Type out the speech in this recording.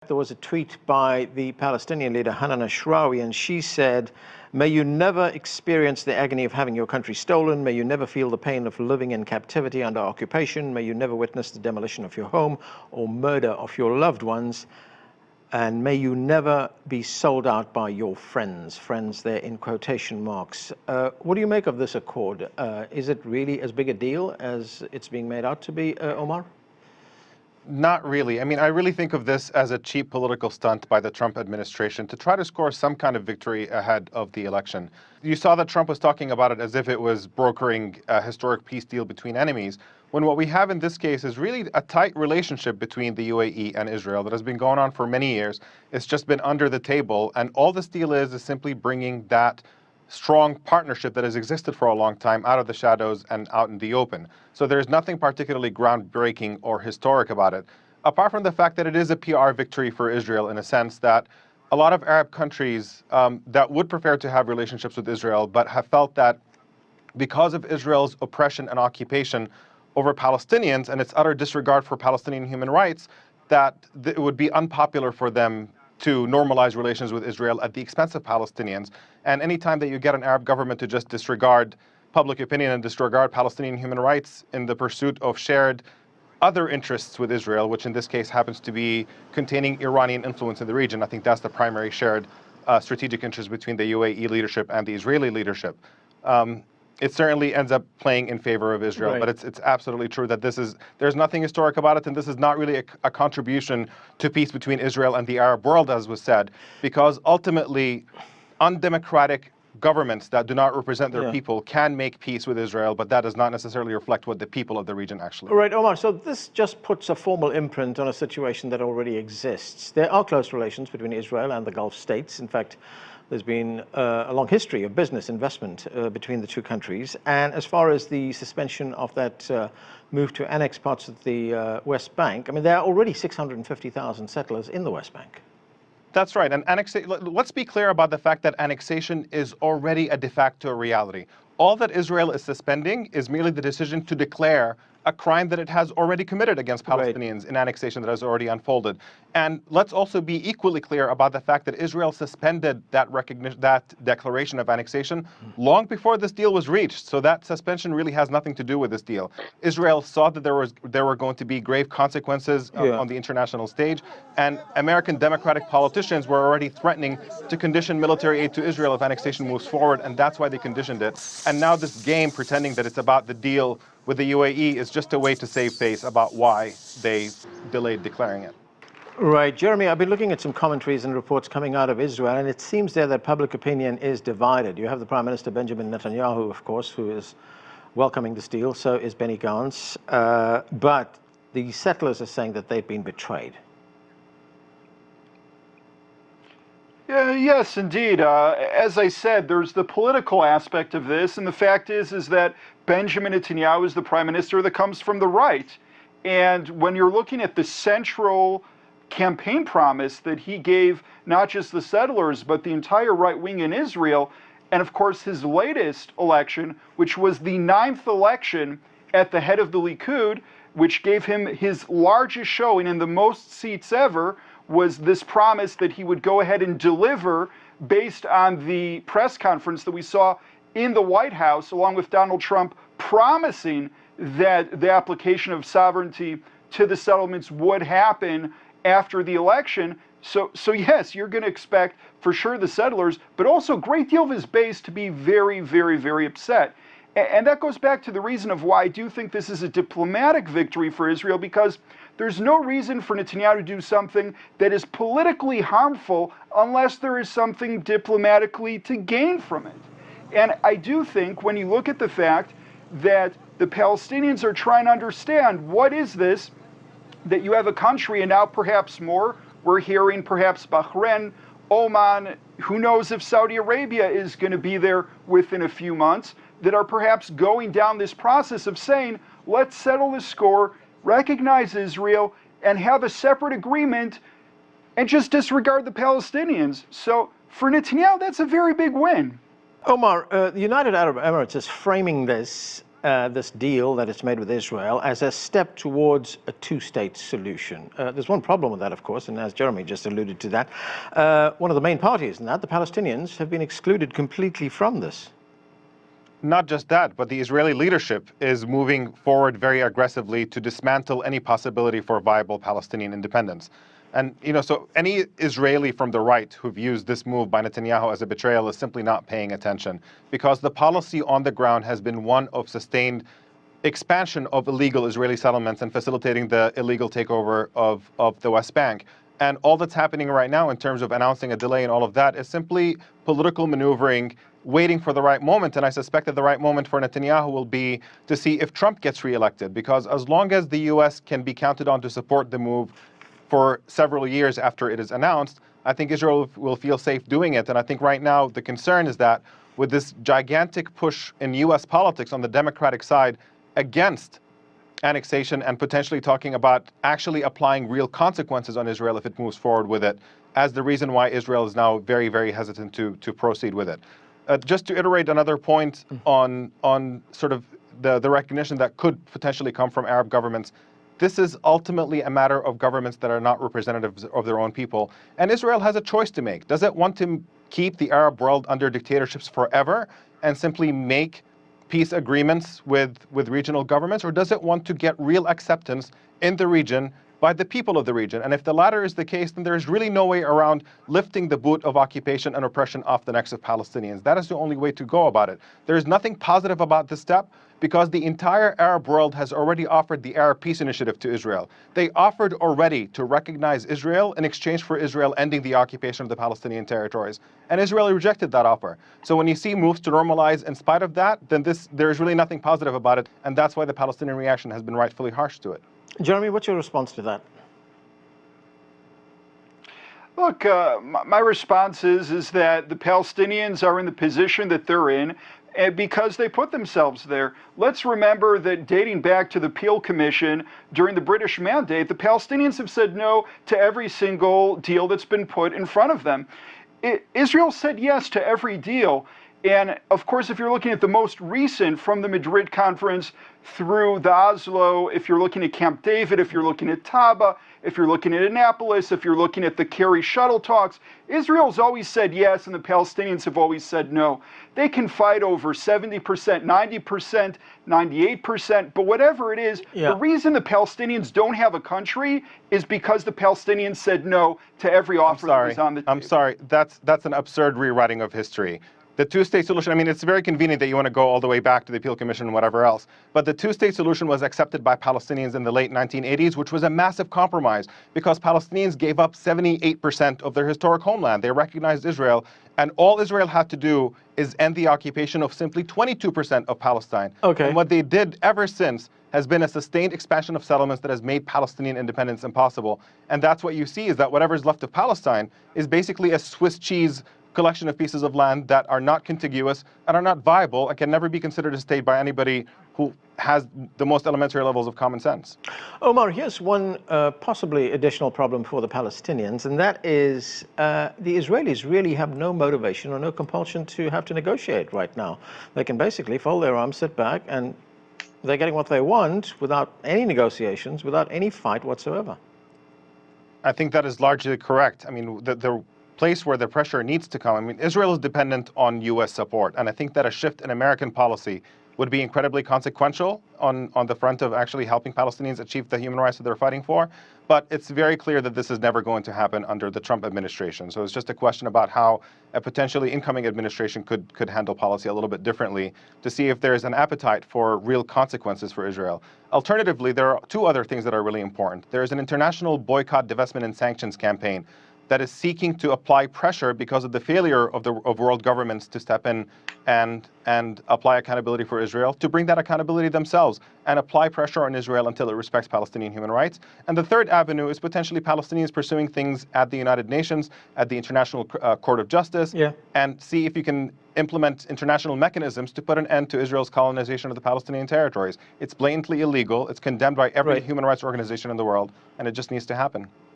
There was a tweet by the Palestinian leader Hanan Ashrawi, and she said, "May you never experience the agony of having your country stolen. May you never feel the pain of living in captivity under occupation. May you never witness the demolition of your home or murder of your loved ones. And may you never be sold out by your friends." Friends there in quotation marks. What do you make of this accord? Is it really as big a deal as it's being made out to be, Omar? Not really. I mean, I really think of this as a cheap political stunt by the Trump administration to try to score some kind of victory ahead of the election. You saw that Trump was talking about it as if it was brokering a historic peace deal between enemies, when what we have in this case is really a tight relationship between the UAE and Israel that has been going on for many years. It's just been under the table, and all this deal is simply bringing that strong partnership that has existed for a long time out of the shadows and out in the open. So there's nothing particularly groundbreaking or historic about it, apart from the fact that it is a PR victory for Israel in a sense that a lot of Arab countries that would prefer to have relationships with Israel but have felt that because of Israel's oppression and occupation over Palestinians and its utter disregard for Palestinian human rights, that it would be unpopular for them to normalize relations with Israel at the expense of Palestinians. And anytime that you get an Arab government to just disregard public opinion and disregard Palestinian human rights in the pursuit of shared other interests with Israel, which in this case happens to be containing Iranian influence in the region, I think that's the primary shared strategic interest between the UAE leadership and the Israeli leadership. It certainly ends up playing in favor of Israel, Right. but it's absolutely true that there's nothing historic about it, and this is not really a contribution to peace between Israel and the Arab world, as was said, because ultimately undemocratic governments that do not represent their people can make peace with Israel, but that does not necessarily reflect what the people of the region actually. Right, Omar, so this just puts a formal imprint on a situation that already exists. There are close relations between Israel and the Gulf states. In fact, there's been a long history of business investment between the two countries. And as far as the suspension of that move to annex parts of the West Bank, I mean, there are already 650,000 settlers in the West Bank. That's right. And let's be clear about the fact that annexation is already a de facto reality. All that Israel is suspending is merely the decision to declare a crime that it has already committed against Palestinians in annexation that has already unfolded. And let's also be equally clear about the fact that Israel suspended that declaration of annexation long before this deal was reached. So that suspension really has nothing to do with this deal. Israel saw that there were going to be grave consequences on the international stage, and American Democratic politicians were already threatening to condition military aid to Israel if annexation moves forward, and that's why they conditioned it. And now this game pretending that it's about the deal with the UAE is just a way to save face about why they delayed declaring it. Right. Jeremy, I've been looking at some commentaries and reports coming out of Israel, and it seems there that public opinion is divided. You have the Prime Minister Benjamin Netanyahu, of course, who is welcoming this deal. So is Benny Gantz. But the settlers are saying that they've been betrayed. Yes, indeed. As I said, there's the political aspect of this, and the fact is that Benjamin Netanyahu is the prime minister that comes from the right. And when you're looking at the central campaign promise that he gave not just the settlers, but the entire right wing in Israel, and of course his latest election, which was the 9th election at the head of the Likud, which gave him his largest showing and the most seats ever, was this promise that he would go ahead and deliver based on the press conference that we saw in the White House, along with Donald Trump promising that the application of sovereignty to the settlements would happen after the election. So yes, you're going to expect for sure the settlers, but also a great deal of his base to be very, very, very upset. And that goes back to the reason of why I do think this is a diplomatic victory for Israel, because there's no reason for Netanyahu to do something that is politically harmful unless there is something diplomatically to gain from it. And I do think when you look at the fact that the Palestinians are trying to understand what is this, that you have a country, and now perhaps more, we're hearing perhaps Bahrain, Oman, who knows if Saudi Arabia is going to be there within a few months, that are perhaps going down this process of saying, let's settle the score, recognize Israel, and have a separate agreement, and just disregard the Palestinians. So for Netanyahu, that's a very big win. Omar, the United Arab Emirates is framing this this deal that it's made with Israel as a step towards a two-state solution. There's one problem with that, of course, and as Jeremy just alluded to that, one of the main parties in that, the Palestinians, have been excluded completely from this. Not just that, but the Israeli leadership is moving forward very aggressively to dismantle any possibility for viable Palestinian independence. And, so any Israeli from the right who views this move by Netanyahu as a betrayal is simply not paying attention, because the policy on the ground has been one of sustained expansion of illegal Israeli settlements and facilitating the illegal takeover of the West Bank. And all that's happening right now in terms of announcing a delay and all of that is simply political maneuvering, waiting for the right moment. And I suspect that the right moment for Netanyahu will be to see if Trump gets reelected, because as long as the U.S. can be counted on to support the move for several years after it is announced, I think Israel will feel safe doing it. And I think right now the concern is that with this gigantic push in U.S. politics on the Democratic side against annexation and potentially talking about actually applying real consequences on Israel if it moves forward with it, as the reason why Israel is now very, very hesitant to proceed with it. Just to iterate another point on sort of the recognition that could potentially come from Arab governments, this is ultimately a matter of governments that are not representatives of their own people. And Israel has a choice to make. Does it want to keep the Arab world under dictatorships forever and simply make peace agreements with regional governments, or does it want to get real acceptance in the region by the people of the region? And if the latter is the case, then there's really no way around lifting the boot of occupation and oppression off the necks of Palestinians. That is the only way to go about it. There is nothing positive about this step, because the entire Arab world has already offered the Arab Peace Initiative to Israel. They offered already to recognize Israel in exchange for Israel ending the occupation of the Palestinian territories. And Israel rejected that offer. So when you see moves to normalize in spite of that, then there is really nothing positive about it. And that's why the Palestinian reaction has been rightfully harsh to it. Jeremy, what's your response to that? Look, my response is that the Palestinians are in the position that they're in because they put themselves there. Let's remember that dating back to the Peel Commission during the British Mandate, the Palestinians have said no to every single deal that's been put in front of them. Israel said yes to every deal. And of course, if you're looking at the most recent from the Madrid conference through the Oslo, if you're looking at Camp David, if you're looking at Taba, if you're looking at Annapolis, if you're looking at the Kerry shuttle talks, Israel's always said yes and the Palestinians have always said no. They can fight over 70%, 90%, 98%, but whatever it is, the reason the Palestinians don't have a country is because the Palestinians said no to every offer that was on the table. I'm sorry, that's an absurd rewriting of history. The two-state solution, I mean, it's very convenient that you want to go all the way back to the Peel Commission and whatever else, but the two-state solution was accepted by Palestinians in the late 1980s, which was a massive compromise because Palestinians gave up 78% of their historic homeland. They recognized Israel, and all Israel had to do is end the occupation of simply 22% of Palestine. Okay. And what they did ever since has been a sustained expansion of settlements that has made Palestinian independence impossible. And that's what you see, is that whatever's left of Palestine is basically a Swiss cheese collection of pieces of land that are not contiguous and are not viable and can never be considered a state by anybody who has the most elementary levels of common sense. Omar, here's one possibly additional problem for the Palestinians, and that is the Israelis really have no motivation or no compulsion to have to negotiate right now. They can basically fold their arms, sit back, and they're getting what they want without any negotiations, without any fight whatsoever. I think that is largely correct. I mean, the place where the pressure needs to come. I mean, Israel is dependent on U.S. support, and I think that a shift in American policy would be incredibly consequential on the front of actually helping Palestinians achieve the human rights that they're fighting for. But it's very clear that this is never going to happen under the Trump administration. So it's just a question about how a potentially incoming administration could handle policy a little bit differently to see if there's an appetite for real consequences for Israel. Alternatively, there are two other things that are really important. There's an international boycott, divestment, and sanctions campaign that is seeking to apply pressure because of the failure of world governments to step in and apply accountability for Israel, to bring that accountability themselves and apply pressure on Israel until it respects Palestinian human rights. And the third avenue is potentially Palestinians pursuing things at the United Nations, at the International Court of Justice, and see if you can implement international mechanisms to put an end to Israel's colonization of the Palestinian territories. It's blatantly illegal. It's condemned by every human rights organization in the world, and it just needs to happen.